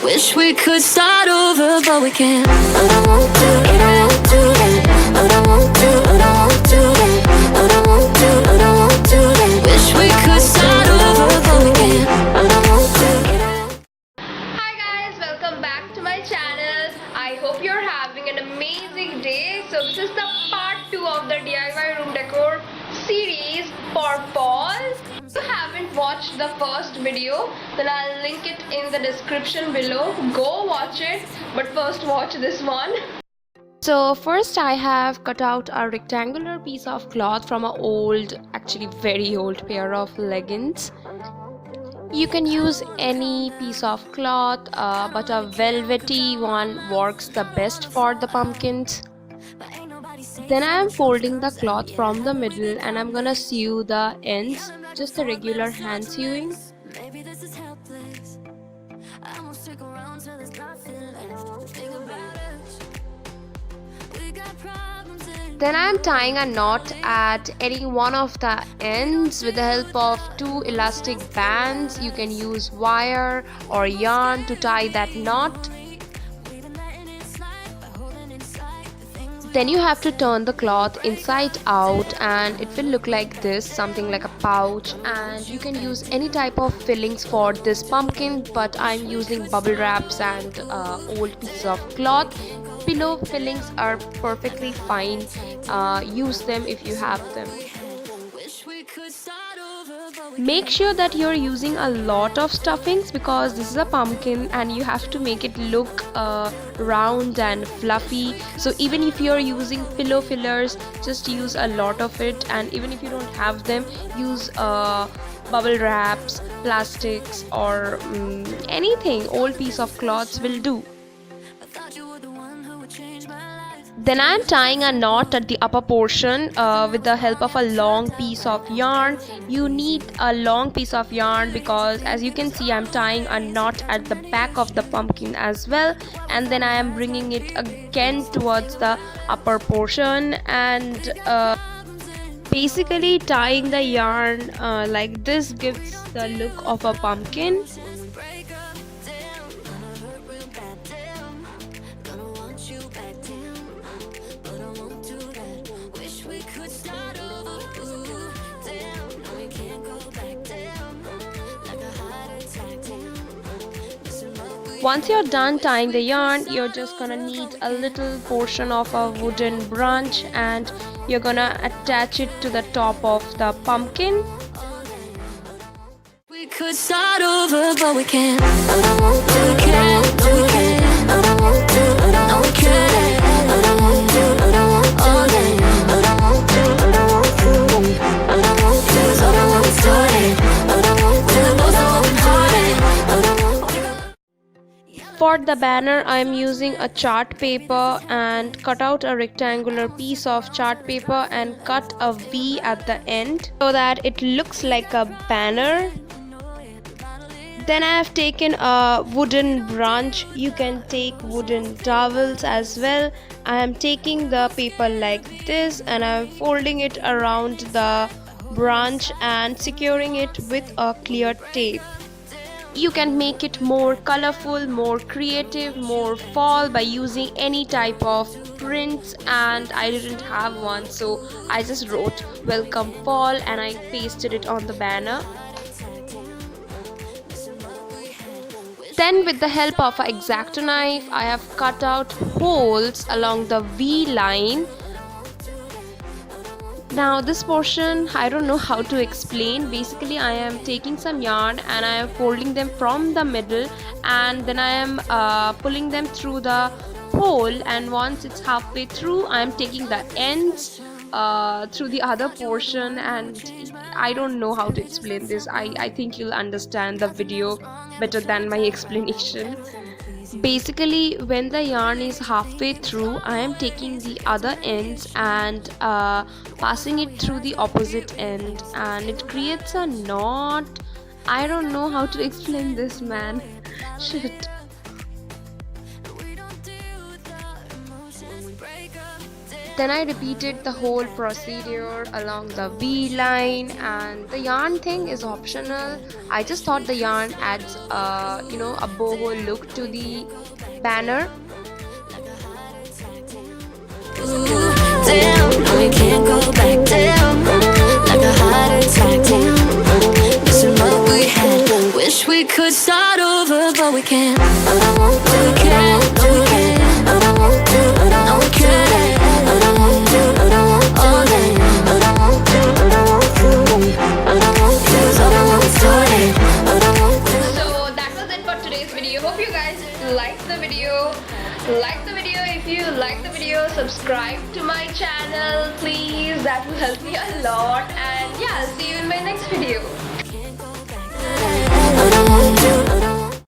Wish we could start over, but we can't. I don't want to, I don't want to that. I don't want to, I don't want to that. I don't want to, I don't want to that. Wish we could start over, but we can't. I don't want to, I don't want to. Hi guys, welcome back to my channel. I hope you're having an amazing day. So this is the part 2 of the DIY room decor series for fall. If you haven't watched the first video, then I'll link it in the description below. Go watch it, but first watch this one. So first I have cut out a rectangular piece of cloth from an old, actually very old pair of leggings. You can use any piece of cloth, but a velvety one works the best for the pumpkins. Then I am folding the cloth from the middle and I'm gonna sew the ends, just a regular hand sewing. Then I am tying a knot at any one of the ends with the help of 2 elastic bands. You can use wire or yarn to tie that knot. Then you have to turn the cloth inside out and it will look like this, something like a pouch, and you can use any type of fillings for this pumpkin, but I'm using bubble wraps and old pieces of cloth. Pillow fillings are perfectly fine. Use them if you have them. Make sure that you're using a lot of stuffings because this is a pumpkin and you have to make it look round and fluffy. So even if you're using pillow fillers, just use a lot of it, and even if you don't have them, use bubble wraps, plastics, or anything. Old piece of cloths will do. Then I am tying a knot at the upper portion with the help of a long piece of yarn. You need a long piece of yarn because, as you can see, I am tying a knot at the back of the pumpkin as well, and then I am bringing it again towards the upper portion and basically tying the yarn like this gives the look of a pumpkin. Once you're done tying the yarn, you're just gonna need a little portion of a wooden branch and you're gonna attach it to the top of the pumpkin. We could start over, but we can't. I don't want to, we can't, no we can't. I don't want to, I don't know we can't. I don't want to, I don't want all that. I don't want to, I don't want to. I don't want to, it's all I want to do. I don't want to, those are open hearted. I don't want to. For the banner, I am using a chart paper and cut out a rectangular piece of chart paper and cut a V at the end so that it looks like a banner. Then I have taken a wooden branch. You can take wooden towels as well. I am taking the paper like this and I am folding it around the branch and securing it with a clear tape. You can make it more colorful, more creative, more fall by using any type of prints, and I didn't have one, so I just wrote welcome fall and I pasted it on the banner. Then with the help of an X-Acto knife, I have cut out holes along the V line. Now this portion, I don't know how to explain. Basically I am taking some yarn and I am folding them from the middle and then I am pulling them through the hole, and once it's halfway through I am taking the ends through the other portion, and I don't know how to explain this. I think you'll understand the video better than my explanation. Basically, when the yarn is halfway through, I am taking the other ends and passing it through the opposite end, and it creates a knot. I don't know how to explain this, man. Shit. Then I repeated the whole procedure along the V line, and the yarn thing is optional. I just thought the yarn adds a boho look to the banner. Ooh, damn, no, we can't go back down. Like a heart attack, damn. Missing what we had. Wish we could start over, but we can't. I don't want to, we can't, no, we can't. I don't want to, I don't know, we can't. I don't want to, I don't want all that. I don't want to, I don't want to. I don't want to, I don't want to it. I don't want to. So that was it for today's video. Hope you guys liked the video. Like the video if you like the video. Subscribe to my channel, please. That will help me a lot. And yeah, I'll see you in my next video.